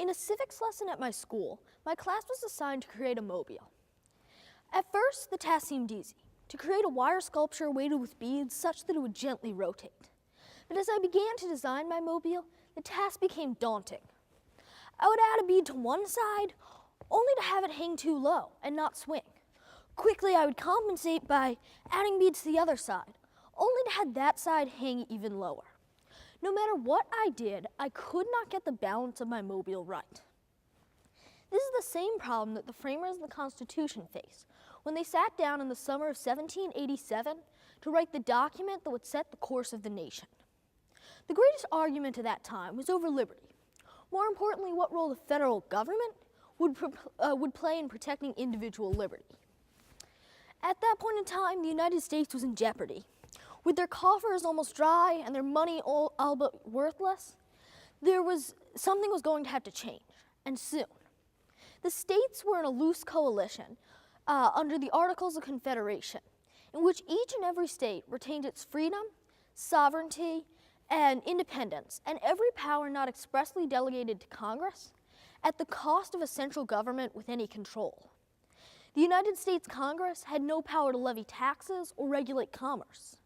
In a civics lesson at my school, my class was assigned to create a mobile. At first, the task seemed easy, to create a wire sculpture weighted with beads such that it would gently rotate. But as I began to design my mobile, the task became daunting. I would add a bead to one side, only to have it hang too low and not swing. Quickly, I would compensate by adding beads to the other side, only to have that side hang even lower. No matter what I did, I could not get the balance of my mobile right. This is the same problem that the framers of the Constitution faced when they sat down in the summer of 1787 to write the document that would set the course of the nation. The greatest argument at that time was over liberty. More importantly, what role the federal government would play in protecting individual liberty. At that point in time, the United States was in jeopardy. With their coffers almost dry and their money all but worthless, something was going to have to change, and soon. The states were in a loose coalition under the Articles of Confederation, in which each and every state retained its freedom, sovereignty, and independence, and every power not expressly delegated to Congress at the cost of a central government with any control. The United States Congress had no power to levy taxes or regulate commerce.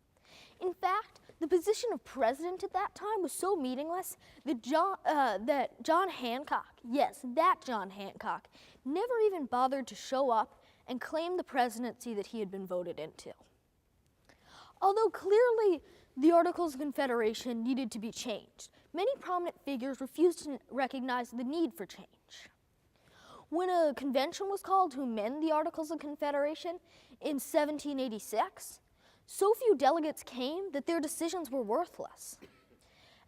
In fact, the position of president at that time was so meaningless that John Hancock, yes, that John Hancock, never even bothered to show up and claim the presidency that he had been voted into. Although clearly the Articles of Confederation needed to be changed, many prominent figures refused to recognize the need for change. When a convention was called to amend the Articles of Confederation in 1786, so few delegates came that their decisions were worthless.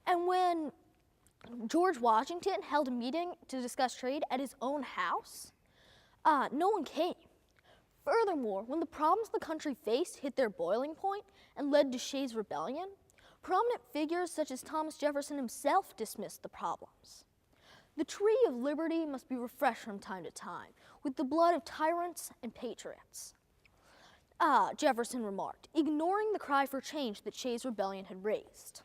And when George Washington held a meeting to discuss trade at his own house, no one came. Furthermore, when the problems the country faced hit their boiling point and led to Shays' Rebellion, prominent figures such as Thomas Jefferson himself dismissed the problems. The tree of liberty must be refreshed from time to time with the blood of tyrants and patriots. Jefferson remarked, ignoring the cry for change that Shays' Rebellion had raised.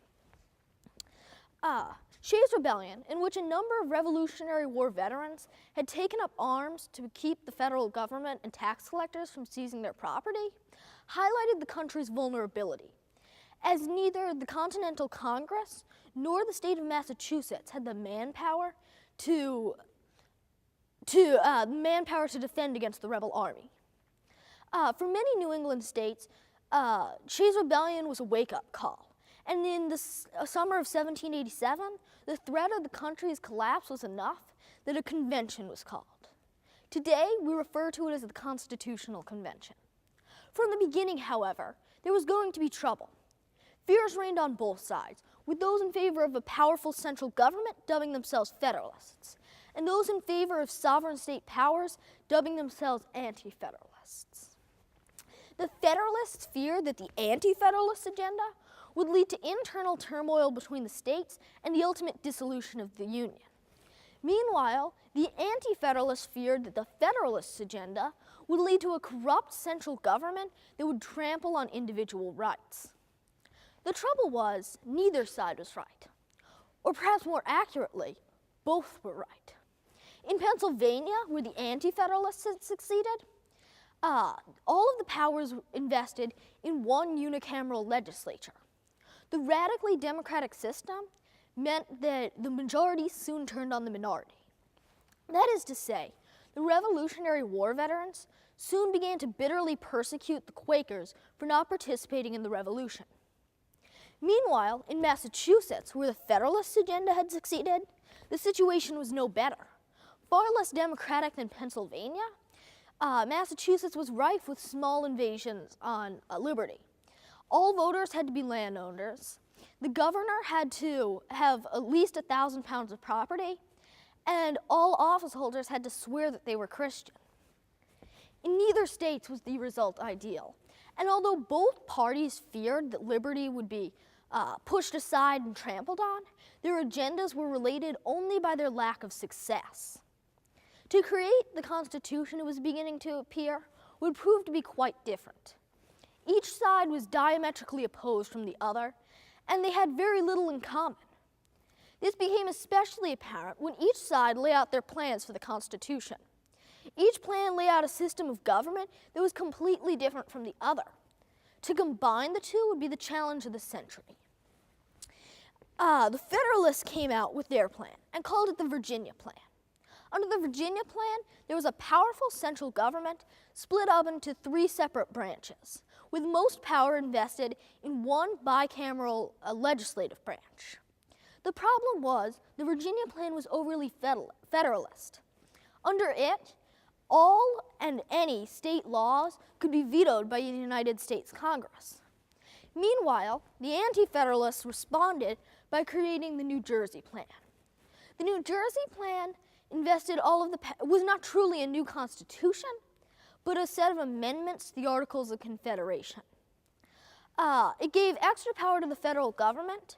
Shays' Rebellion, in which a number of Revolutionary War veterans had taken up arms to keep the federal government and tax collectors from seizing their property, highlighted the country's vulnerability, as neither the Continental Congress nor the state of Massachusetts had the manpower to defend against the rebel army. For many New England states, Shays' Rebellion was a wake-up call. And in the summer of 1787, the threat of the country's collapse was enough that a convention was called. Today, we refer to it as the Constitutional Convention. From the beginning, however, there was going to be trouble. Fears reigned on both sides, with those in favor of a powerful central government dubbing themselves Federalists, and those in favor of sovereign state powers dubbing themselves Anti-Federalists. The Federalists feared that the Anti-Federalist agenda would lead to internal turmoil between the states and the ultimate dissolution of the Union. Meanwhile, the Anti-Federalists feared that the Federalists' agenda would lead to a corrupt central government that would trample on individual rights. The trouble was, neither side was right. Or perhaps more accurately, both were right. In Pennsylvania, where the Anti-Federalists had succeeded, all of the powers invested in one unicameral legislature. The radically democratic system meant that the majority soon turned on the minority. That is to say, the Revolutionary War veterans soon began to bitterly persecute the Quakers for not participating in the Revolution. Meanwhile, in Massachusetts, where the Federalist agenda had succeeded, the situation was no better. Far less democratic than Pennsylvania, Massachusetts was rife with small invasions on liberty. All voters had to be landowners. The governor had to have at least 1,000 pounds of property, and all office holders had to swear that they were Christian. In neither state was the result ideal, and although both parties feared that liberty would be pushed aside and trampled on, their agendas were related only by their lack of success. To create the Constitution, it was beginning to appear, would prove to be quite different. Each side was diametrically opposed from the other, and they had very little in common. This became especially apparent when each side laid out their plans for the Constitution. Each plan laid out a system of government that was completely different from the other. To combine the two would be the challenge of the century. The Federalists came out with their plan and called it the Virginia Plan. Under the Virginia Plan, there was a powerful central government split up into 3 separate branches, with most power invested in one bicameral legislative branch. The problem was the Virginia Plan was overly federalist. Under it, all and any state laws could be vetoed by the United States Congress. Meanwhile, the Anti-Federalists responded by creating the New Jersey Plan. The New Jersey Plan invested was not truly a new constitution, but a set of amendments to the Articles of Confederation. It gave extra power to the federal government,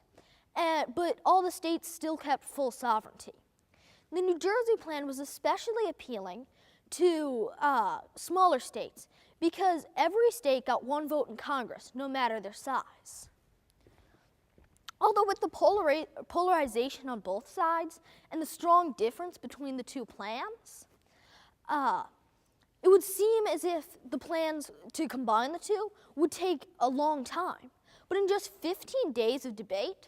but all the states still kept full sovereignty. The New Jersey Plan was especially appealing to smaller states because every state got 1 vote in Congress, no matter their size. Although with the polarization on both sides and the strong difference between the 2 plans, it would seem as if the plans to combine the 2 would take a long time. But in just 15 days of debate,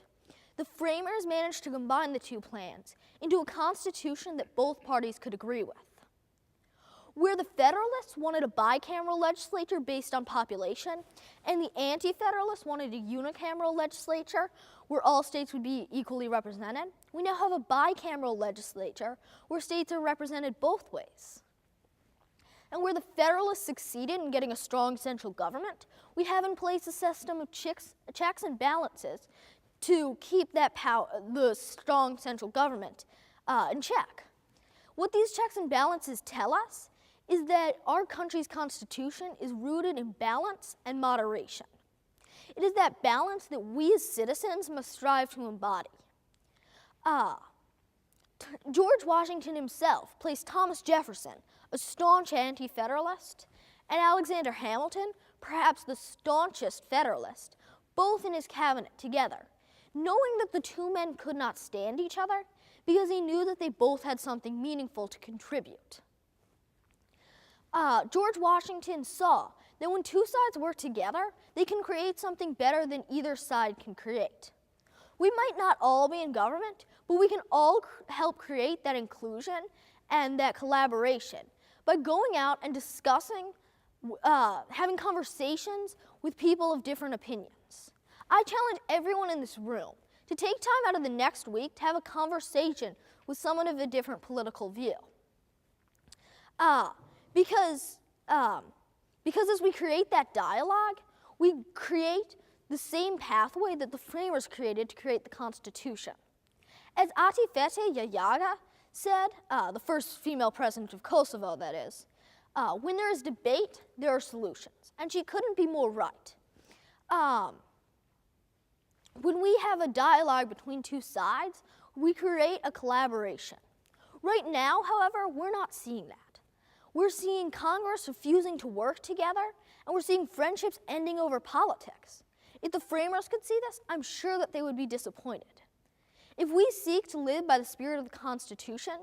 the framers managed to combine the 2 plans into a constitution that both parties could agree with. Where the Federalists wanted a bicameral legislature based on population, and the Anti-Federalists wanted a unicameral legislature where all states would be equally represented, we now have a bicameral legislature where states are represented both ways. And where the Federalists succeeded in getting a strong central government, we have in place a system of checks and balances to keep the strong central government in check. What these checks and balances tell us is that our country's constitution is rooted in balance and moderation. It is that balance that we as citizens must strive to embody. George Washington himself placed Thomas Jefferson, a staunch anti-federalist, and Alexander Hamilton, perhaps the staunchest federalist, both in his cabinet together, knowing that the 2 men could not stand each other because he knew that they both had something meaningful to contribute. George Washington saw that when 2 sides work together, they can create something better than either side can create. We might not all be in government, but we can all help create that inclusion and that collaboration by going out and discussing, having conversations with people of different opinions. I challenge everyone in this room to take time out of the next week to have a conversation with someone of a different political view. Because as we create that dialogue, we create the same pathway that the framers created to create the Constitution. As Atifete Yayaga said, the first female president of Kosovo, that is, when there is debate, there are solutions. And she couldn't be more right. When we have a dialogue between 2 sides, we create a collaboration. Right now, however, we're not seeing that. We're seeing Congress refusing to work together, and we're seeing friendships ending over politics. If the framers could see this, I'm sure that they would be disappointed. If we seek to live by the spirit of the Constitution,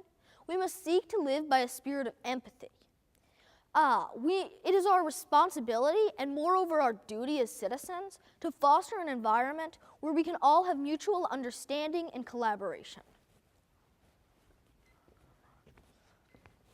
we must seek to live by a spirit of empathy. It is our responsibility and moreover our duty as citizens to foster an environment where we can all have mutual understanding and collaboration.